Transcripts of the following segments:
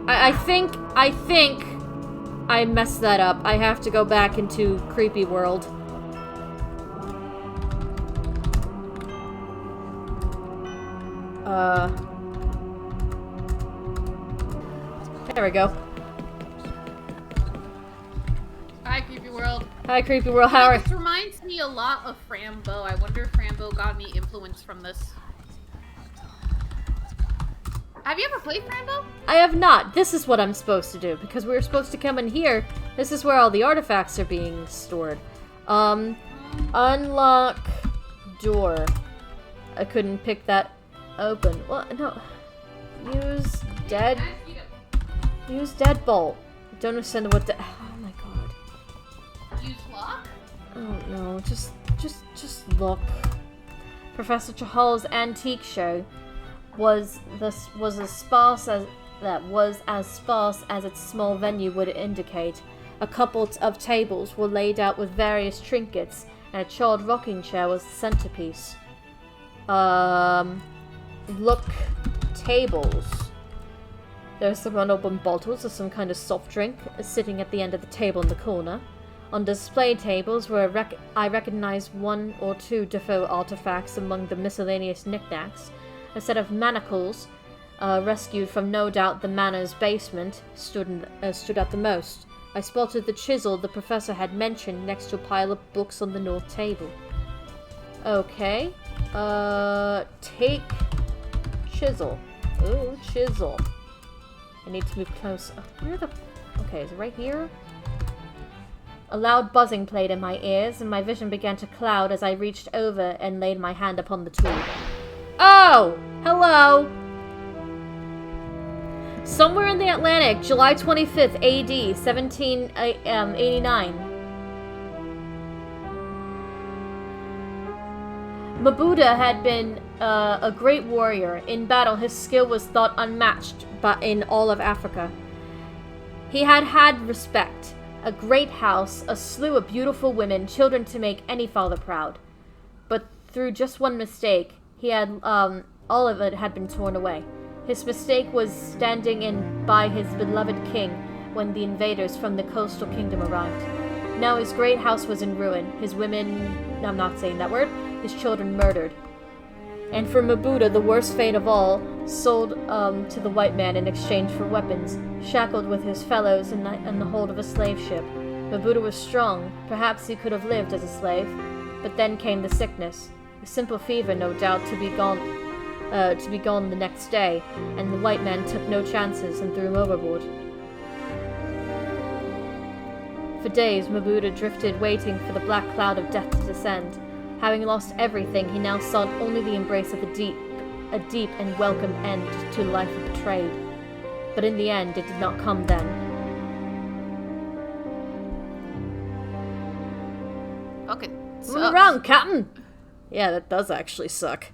I think I messed that up. I have to go back into Creepy World. There we go. Hi, Creepy World. Hi, Creepy World. How are you? This reminds me a lot of Frambo. I wonder if Frambo got any influence from this. Have you ever played Frambo? I have not. This is what I'm supposed to do, because we were supposed to come in here. This is where all the artifacts are being stored. Unlock door. I couldn't pick that open. Well, no. Use deadbolt. Don't understand what the. Oh my god. Use lock? Oh no, just look. Professor Chahal's antique show was as sparse as its small venue would indicate. A couple of tables were laid out with various trinkets, and a charred rocking chair was the centerpiece. Look, tables. There's some unopened bottles of some kind of soft drink sitting at the end of the table in the corner. On display tables where I recognized one or two Defoe artifacts among the miscellaneous knickknacks. A set of manacles, rescued from no doubt the manor's basement, stood out the most. I spotted the chisel the professor had mentioned next to a pile of books on the north table. Okay. Take chisel. Ooh, chisel. I need to move close. Where the... Okay, is it right here? A loud buzzing played in my ears, and my vision began to cloud as I reached over and laid my hand upon the tool. Oh! Hello! Somewhere in the Atlantic, July 25th, AD, 1789. Mbouta had been a great warrior. In battle, his skill was thought unmatched in all of Africa. He had respect, a great house, a slew of beautiful women, children to make any father proud. But through just one mistake, he had all of it had been torn away. His mistake was standing in by his beloved king when the invaders from the coastal kingdom arrived. Now his great house was in ruin, his women, I'm not saying that word, his children murdered. And for Mbouta, the worst fate of all, sold to the white man in exchange for weapons, shackled with his fellows in the hold of a slave ship. Mbouta was strong, perhaps he could have lived as a slave, but then came the sickness. A simple fever, no doubt, to be gone the next day, and the white man took no chances and threw him overboard. For days, Mbouta drifted, waiting for the black cloud of death to descend. Having lost everything, he now sought only the embrace of a deep and welcome end to a life of betrayed. But in the end, it did not come then. Okay. Move around, Captain! Yeah, that does actually suck.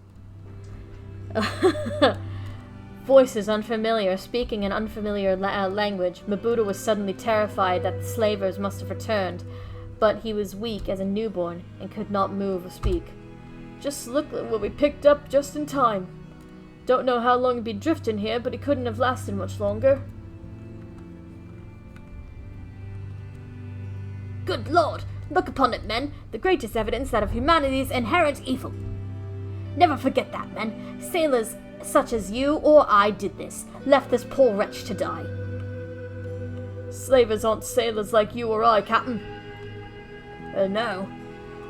Voices unfamiliar, speaking an unfamiliar language. Mbouta was suddenly terrified that the slavers must have returned, but he was weak as a newborn and could not move or speak. Just look at what we picked up just in time. Don't know how long he'd been drifting here, but he couldn't have lasted much longer. Good Lord! Look upon it, men, the greatest evidence that of humanity's inherent evil. Never forget that, men. Sailors such as you or I did this, left this poor wretch to die. Slavers aren't sailors like you or I, Captain. No.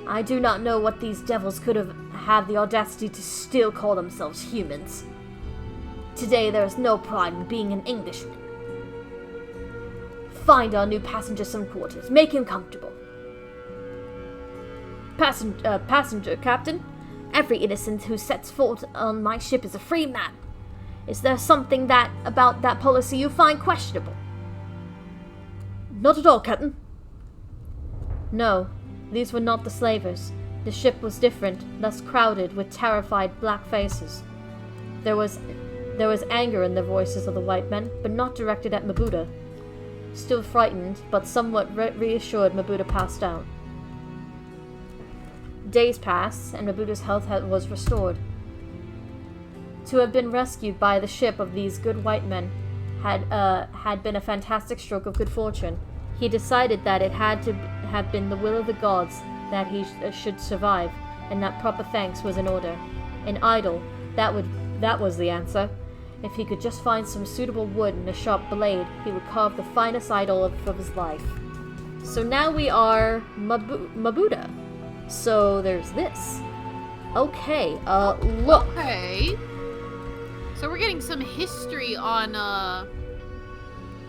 I do not know what these devils could have had the audacity to still call themselves humans. Today there is no pride in being an Englishman. Find our new passenger some quarters. Make him comfortable. Passenger, Captain. Every innocent who sets foot on my ship is a free man. Is there something about that policy you find questionable? Not at all, Captain. No, these were not the slavers. The ship was different, thus crowded with terrified black faces. There was anger in the voices of the white men, but not directed at Mbouta. Still frightened, but somewhat reassured, Mbouta passed out. Days passed, and Mbouta's health was restored. To have been rescued by the ship of these good white men had been a fantastic stroke of good fortune. He decided that it had to have been the will of the gods that he should survive, and that proper thanks was in order. An idol, that was the answer. If he could just find some suitable wood and a sharp blade, he would carve the finest idol of his life. So now we are Mbouta. So there's this. Okay, look. Okay. So we're getting some history on the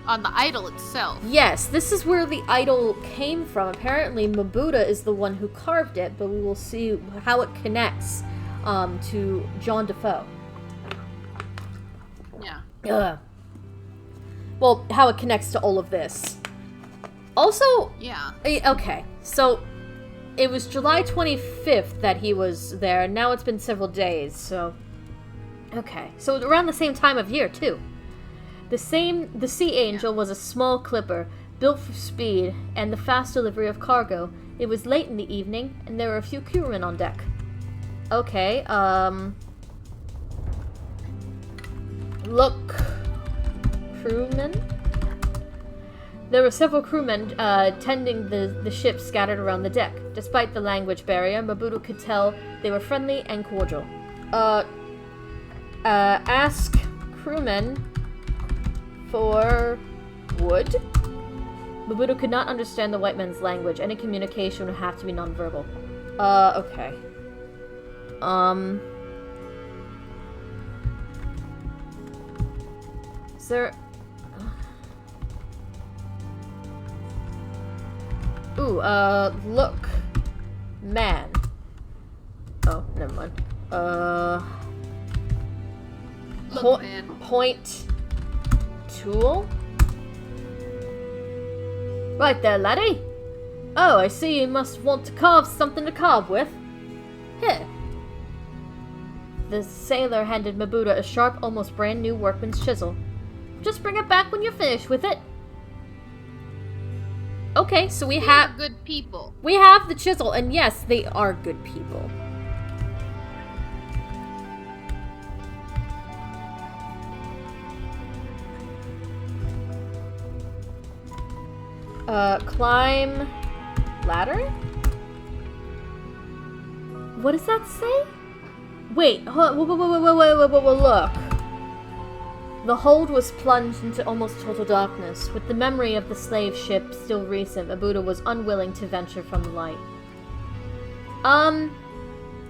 idol itself. Yes, this is where the idol came from. Apparently, Mbouta is the one who carved it, but we will see how it connects to John Defoe. Yeah. Well, how it connects to all of this. Also, yeah. Okay, so it was July 25th that he was there, and now it's been several days, so... Okay, so around the same time of year, too. The Sea Angel was a small clipper, built for speed and the fast delivery of cargo. It was late in the evening, and there were a few crewmen on deck. Okay, look... Crewmen? There were several crewmen tending the ship scattered around the deck. Despite the language barrier, Mbouta could tell they were friendly and cordial. Ask crewmen for wood? Mbouta could not understand the white man's language. Any communication would have to be nonverbal. Okay. Is there... Ooh, look. Man. Oh, never mind. Look, man. Point tool? Right there, laddie. Oh, I see you must want to carve something to carve with. Here. The sailor handed Mbouta a sharp, almost brand new workman's chisel. Just bring it back when you're finished with it. Okay, so we have good people. We have the chisel, and yes, they are good people. Climb ladder? What does that say? Wait, look. The hold was plunged into almost total darkness. With the memory of the slave ship still recent, Mbouta was unwilling to venture from the light.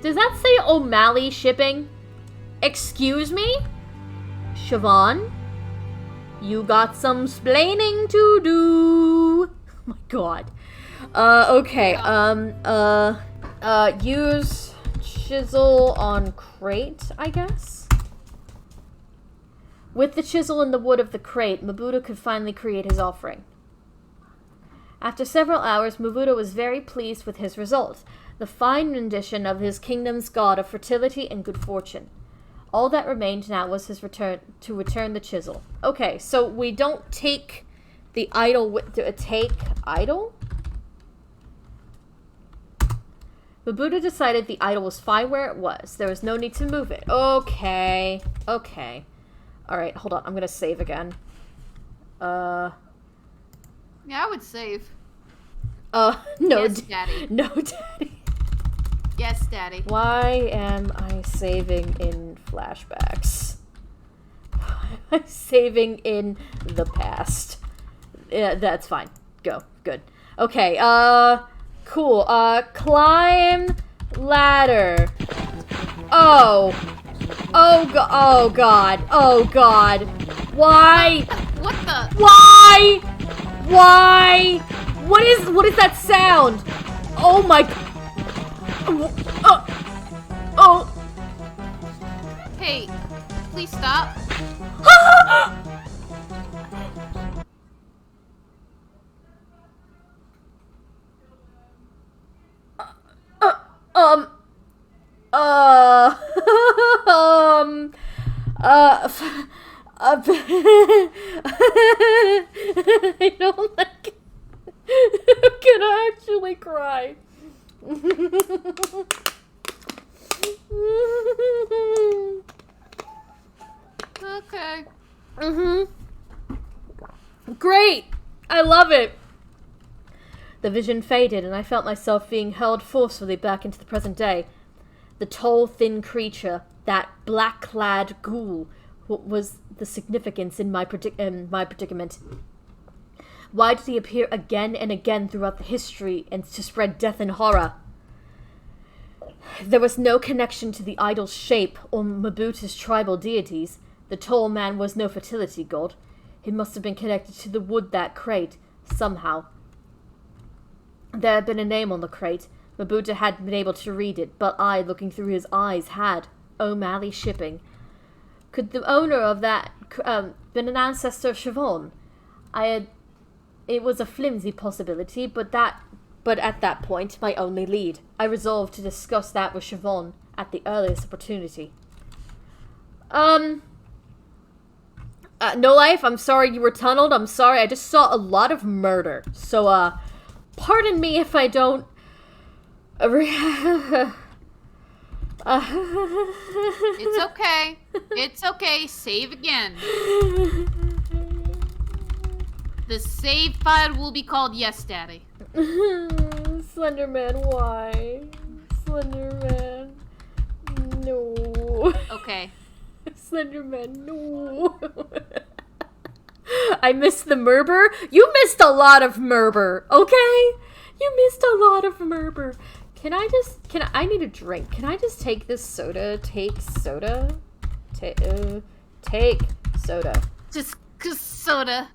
Does that say O'Malley shipping? Excuse me? Siobhan? You got some splaining to do. Oh my god. Okay, use chisel on crate, I guess? With the chisel and the wood of the crate, Mbouta could finally create his offering. After several hours, Mbouta was very pleased with his result, the fine rendition of his kingdom's god of fertility and good fortune. All that remained now was his return the chisel. Okay, so we don't take the idol take idol? Mbouta decided the idol was fine where it was. There was no need to move it. Okay. Alright, hold on. I'm gonna save again. Yeah, I would save. No. Yes, Daddy. No, Daddy. Yes, Daddy. Why am I saving in flashbacks? Why am I saving in the past? Yeah, that's fine. Go. Good. Okay, cool. Climb ladder. Oh god. Why? What the? Why? What is that sound? Oh my... Oh. Hey, please stop. I don't like it. I'm gonna actually cry. Okay. Great! I love it! The vision faded, and I felt myself being hurled forcefully back into the present day. The tall, thin creature, that black-clad ghoul, what was the significance in my predicament? Why did he appear again and again throughout the history and to spread death and horror? There was no connection to the idol's shape or Mbouta's tribal deities. The tall man was no fertility god. He must have been connected to the wood that crate, somehow. There had been a name on the crate. Mbouta hadn't been able to read it, but I, looking through his eyes, had. O'Malley Shipping. Could the owner of that been an ancestor of Siobhan? It was a flimsy possibility, but at that point, my only lead. I resolved to discuss that with Siobhan at the earliest opportunity. No Life, I'm sorry you were tunneled. I'm sorry, I just saw a lot of murder. So, pardon me if I don't... It's okay. It's okay. Save again. The save file will be called Yes, Daddy. Slenderman, why? Slenderman, no. Okay. Slenderman, no. I missed the murder. You missed a lot of murder, okay? You missed a lot of murder. I need a drink. Can I just take this soda? Take soda? Take soda. Just soda.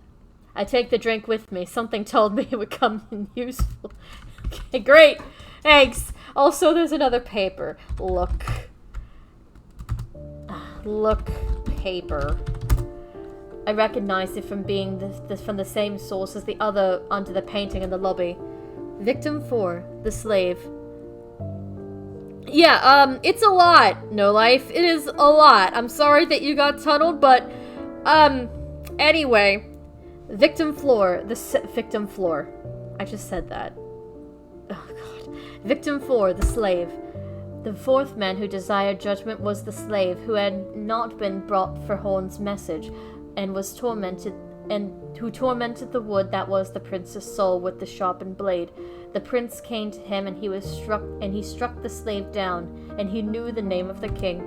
I take the drink with me. Something told me it would come in useful. Okay, great. Thanks. Also, there's another paper. Look, paper. I recognized it from being from the same source as the other under the painting in the lobby. Victim 4, the slave. Yeah, it's a lot, No Life. It is a lot. I'm sorry that you got tunneled, but, anyway. Victim 4, Victim 4. I just said that. Oh, God. Victim 4, the slave. The fourth man who desired judgment was the slave, who had not been brought for Horn's message, and was tormented, and who tormented the wood that was the prince's soul with the sharpened blade. The prince came to him, and he struck the slave down, and he knew the name of the king.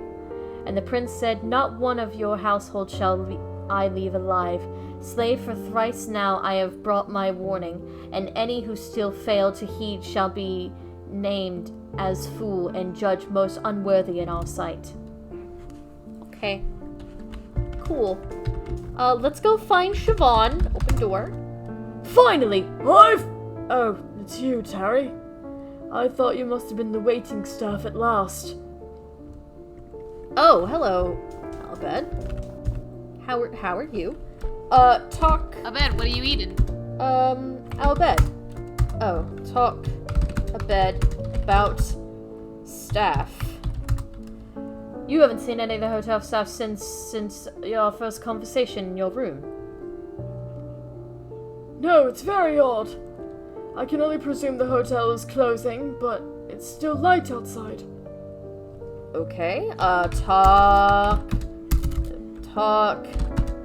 And the prince said, "Not one of your household shall I leave alive. Slave, for thrice now I have brought my warning, and any who still fail to heed shall be named as fool and judged most unworthy in our sight." Okay. Cool. Let's go find Siobhan. Open door. Finally! Oh, it's you, Terry. I thought you must have been the waiting staff at last. Oh, hello, Albed. How are you? Talk... Abed, what are you eating? Albed. Oh, talk, Abed, about staff. You haven't seen any of the hotel staff since your first conversation in your room. No, it's very odd. I can only presume the hotel is closing, but it's still light outside. Okay, talk,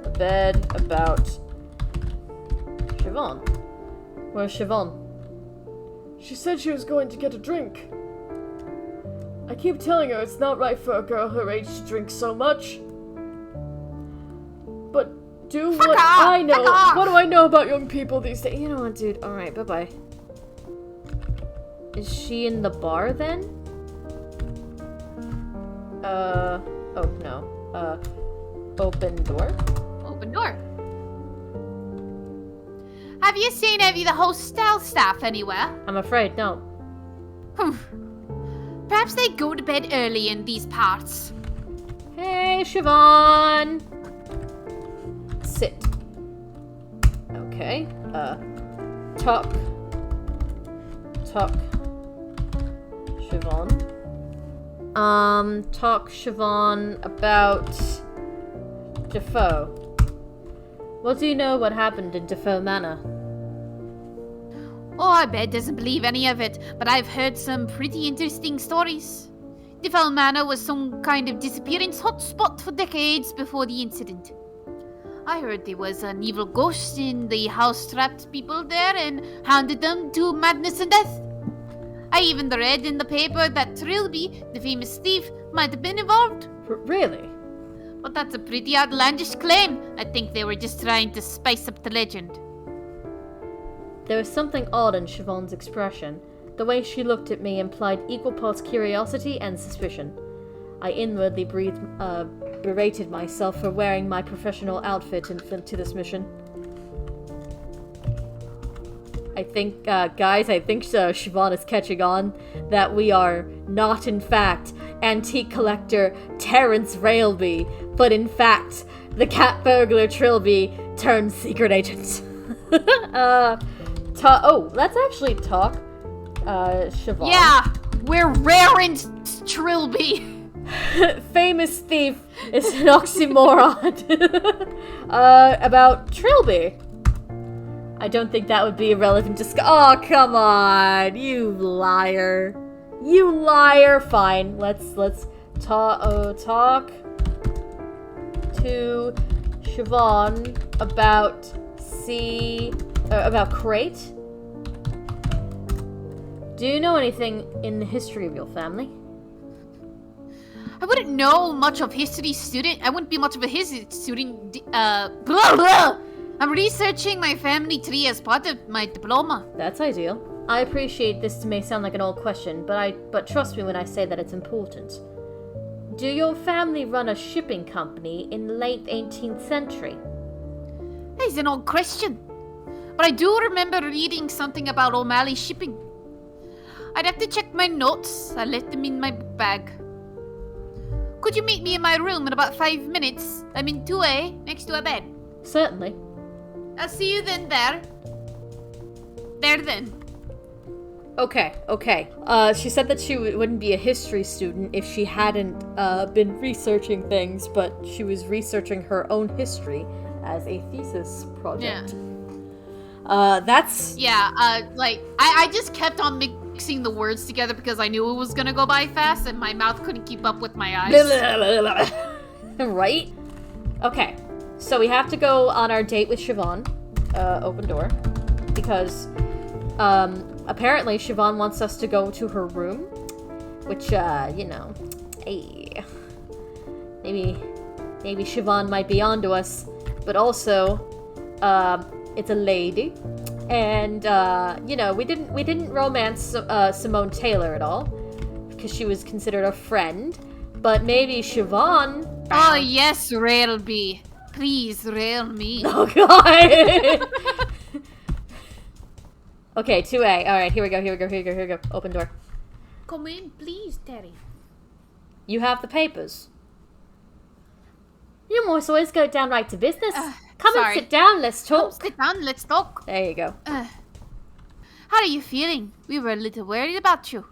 Abed, about Siobhan. Where's Siobhan? She said she was going to get a drink. I keep telling her it's not right for a girl her age to drink so much. But I know. What do I know about young people these days? You know what, dude? Alright, bye-bye. Is she in the bar, then? Oh, no. Open door? Open door. Have you seen any of the hostel staff anywhere? I'm afraid, no. Perhaps they go to bed early in these parts. Hey, Siobhan! Sit. Okay. Talk, Siobhan. Talk, Siobhan, about Defoe. What do you know what happened in Defoe Manor? Oh, I bet doesn't believe any of it, but I've heard some pretty interesting stories. Defoe Manor was some kind of disappearance hotspot for decades before the incident. I heard there was an evil ghost in the house trapped people there and hounded them to madness and death. I even read in the paper that Trilby, the famous thief, might have been involved. Really? But that's a pretty outlandish claim. I think they were just trying to spice up the legend. There was something odd in Siobhan's expression. The way she looked at me implied equal parts curiosity and suspicion. I inwardly berated myself for wearing my professional outfit to this mission. I think, guys, Siobhan is catching on that we are not, in fact, antique collector Terrence Railby, but in fact, the cat burglar Trilby turned secret agent. Let's actually talk, Siobhan. Yeah, we're raring Trilby. Famous thief is an oxymoron. About Trilby. I don't think that would be a relevant oh, come on, you liar. You liar. Fine, let's talk to Siobhan about Crate. Do you know anything in the history of your family? I wouldn't know much of history student. I wouldn't be much of a history student. Blah, blah. I'm researching my family tree as part of my diploma. That's ideal. I appreciate this may sound like an old question, but trust me when I say that it's important. Do your family run a shipping company in the late 18th century? It's an old question. But I do remember reading something about O'Malley shipping. I'd have to check my notes. I left them in my bag. Could you meet me in my room in about 5 minutes? I'm in 2A, next to a bed. Certainly. I'll see you then there. There then. Okay. She said that she wouldn't be a history student if she hadn't been researching things, but she was researching her own history as a thesis project. Yeah. That's... Yeah, I just kept on mixing the words together because I knew it was gonna go by fast and my mouth couldn't keep up with my eyes. Right? Okay. So we have to go on our date with Siobhan, open door, because apparently Siobhan wants us to go to her room, which hey, maybe Siobhan might be onto us, but also it's a lady, and we didn't romance Simone Taylor at all because she was considered a friend, but maybe Siobhan. Oh yes, Railby. Please rail me. Oh god. Okay, 2A. Alright, here we go. Open door. Come in, please, Terry. You have the papers. You must always go down right to business. Come sorry. and sit down, let's talk. Sit down, let's talk. There you go. How are you feeling? We were a little worried about you.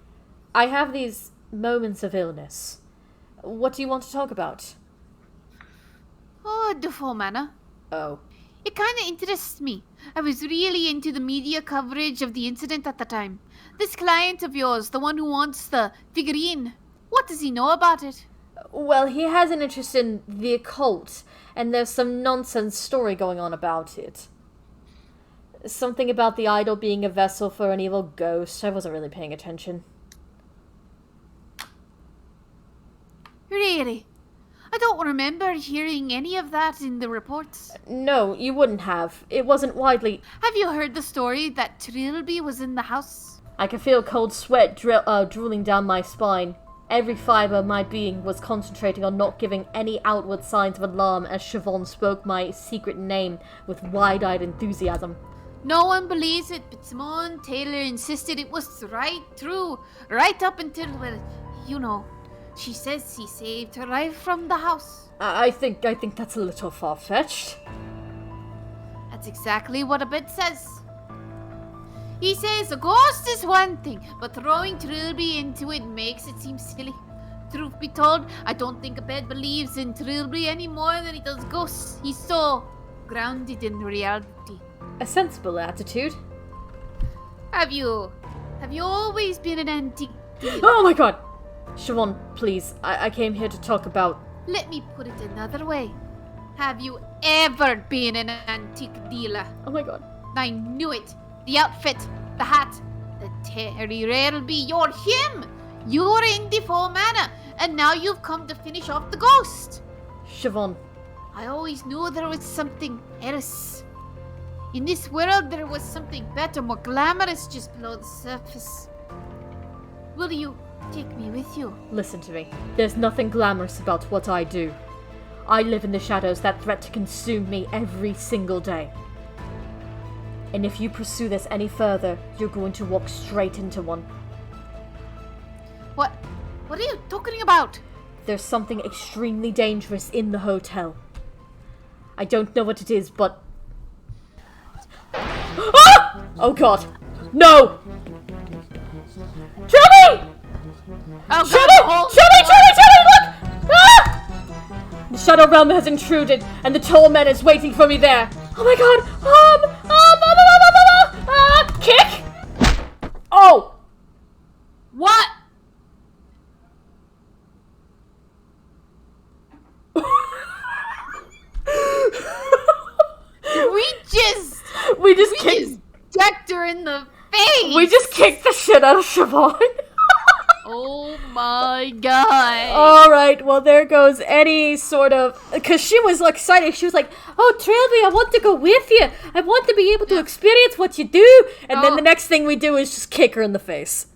I have these moments of illness. What do you want to talk about? Oh, Defoe Manor. Oh. It kind of interests me. I was really into the media coverage of the incident at the time. This client of yours, the one who wants the figurine, what does he know about it? Well, he has an interest in the occult, and there's some nonsense story going on about it. Something about the idol being a vessel for an evil ghost. I wasn't really paying attention. Really? I don't remember hearing any of that in the reports. No, you wouldn't have. It wasn't widely... Have you heard the story that Trilby was in the house? I could feel cold sweat drooling down my spine. Every fibre of my being was concentrating on not giving any outward signs of alarm as Siobhan spoke my secret name with wide-eyed enthusiasm. No one believes it, but Simone Taylor insisted it was right true, right up until, well, she says he saved her life from the house. I think that's a little far-fetched. That's exactly what a bit says. He says a ghost is one thing, but throwing Trilby into it makes it seem silly. Truth be told, I don't think a bed believes in Trilby any more than he does ghosts. He's so grounded in reality. A sensible attitude. Have you always been an antique dealer? Oh my god! Siobhan, please, I came here to talk about... Let me put it another way. Have you ever been an antique dealer? Oh my god. I knew it. The outfit, the hat, the Terry Railby. You're him. You're in Defoe Manor, and now you've come to finish off the ghost. Siobhan. I always knew there was something else. In this world, there was something better, more glamorous just below the surface. Will you take me with you? Listen to me. There's nothing glamorous about what I do. I live in the shadows that threat to consume me every single day. And if you pursue this any further, you're going to walk straight into one. What are you talking about? There's something extremely dangerous in the hotel. I don't know what it is, but... Ah! Oh god. No! Trilby! Oh, Trilby! God, Trilby! Look! Ah! The Shadow Realm has intruded, and the tall man is waiting for me there. Oh my god! Kick! Oh! What? We just decked her in the face. We just kicked the shit out of Siobhan. Oh my god. Alright, well there goes any sort of... Because she was excited. She was like, oh Trilby, I want to go with you. I want to be able to experience what you do. And then the next thing we do is just kick her in the face.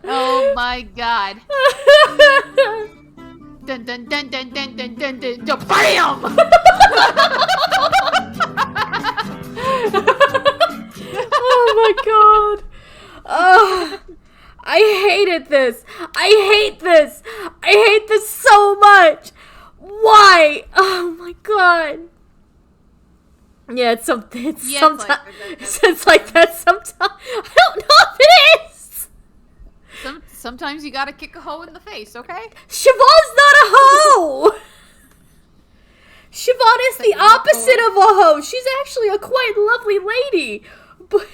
Oh my god. Dun dun dun dun dun dun dun dun dun. BAM! Oh my god. I hated this. I hate this. I hate this so much. Why? Oh my god. Yeah, it's something. It's Yeah, sometimes. it's It's like that sometimes. I don't know if it is. Sometimes you gotta kick a hoe in the face, okay? Siobhan's not a hoe. Siobhan is the opposite of a hoe. She's actually a quite lovely lady. But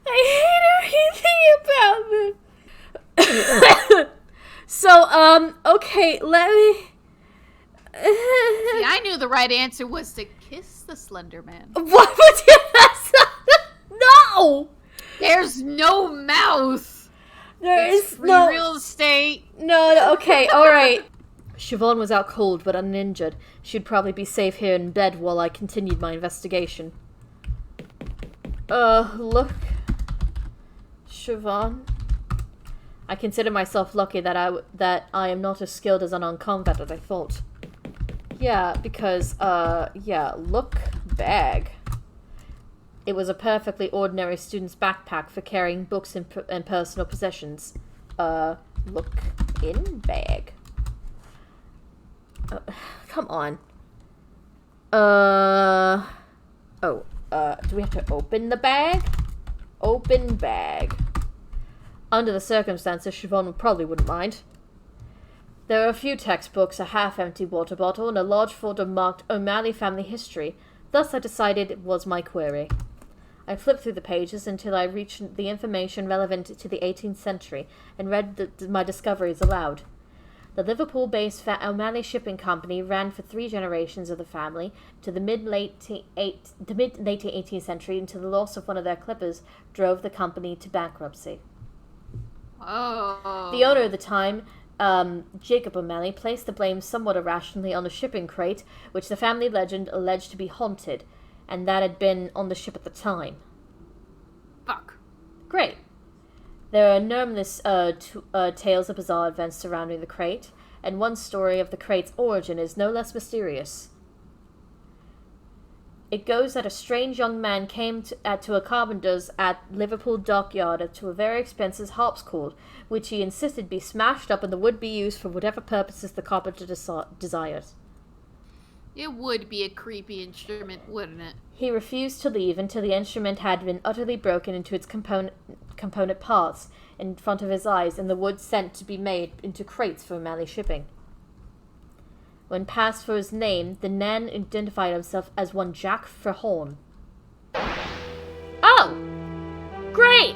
I hate everything about this. So, okay, let me... See, I knew the right answer was to kiss the Slender Man. What would you... No! There's no mouth. There It's is free no... real estate. No, okay, alright. Siobhan was out cold but uninjured. She'd probably be safe here in bed while I continued my investigation. Look. Siobhan. I consider myself lucky that I am not as skilled as an uncombat as I thought. Yeah, because, yeah, look, bag. It was a perfectly ordinary student's backpack for carrying books and personal possessions. Look in bag. Come on. Do we have to open the bag? Open bag. Under the circumstances, Siobhan probably wouldn't mind. There are a few textbooks, a half-empty water bottle, and a large folder marked O'Malley family history. Thus I decided it was my query. I flipped through the pages until I reached the information relevant to the 18th century and read my discoveries aloud. The Liverpool-based O'Malley Shipping Company ran for 3 generations of the family to the mid-late 18th century until the loss of one of their clippers drove the company to bankruptcy. Oh. The owner at the time, Jacob O'Malley, placed the blame somewhat irrationally on the shipping crate, which the family legend alleged to be haunted, and that had been on the ship at the time. Fuck. Great. There are numerous tales of bizarre events surrounding the crate, and one story of the crate's origin is no less mysterious. It goes that a strange young man came to a carpenter's at Liverpool dockyard to a very expensive harpsichord, which he insisted be smashed up and the wood be used for whatever purposes the carpenter desired. It would be a creepy instrument, wouldn't it? He refused to leave until the instrument had been utterly broken into its component parts in front of his eyes, and the wood sent to be made into crates for O'Malley shipping. When passed for his name, the man identified himself as one Jack Verhorn. Oh! Great!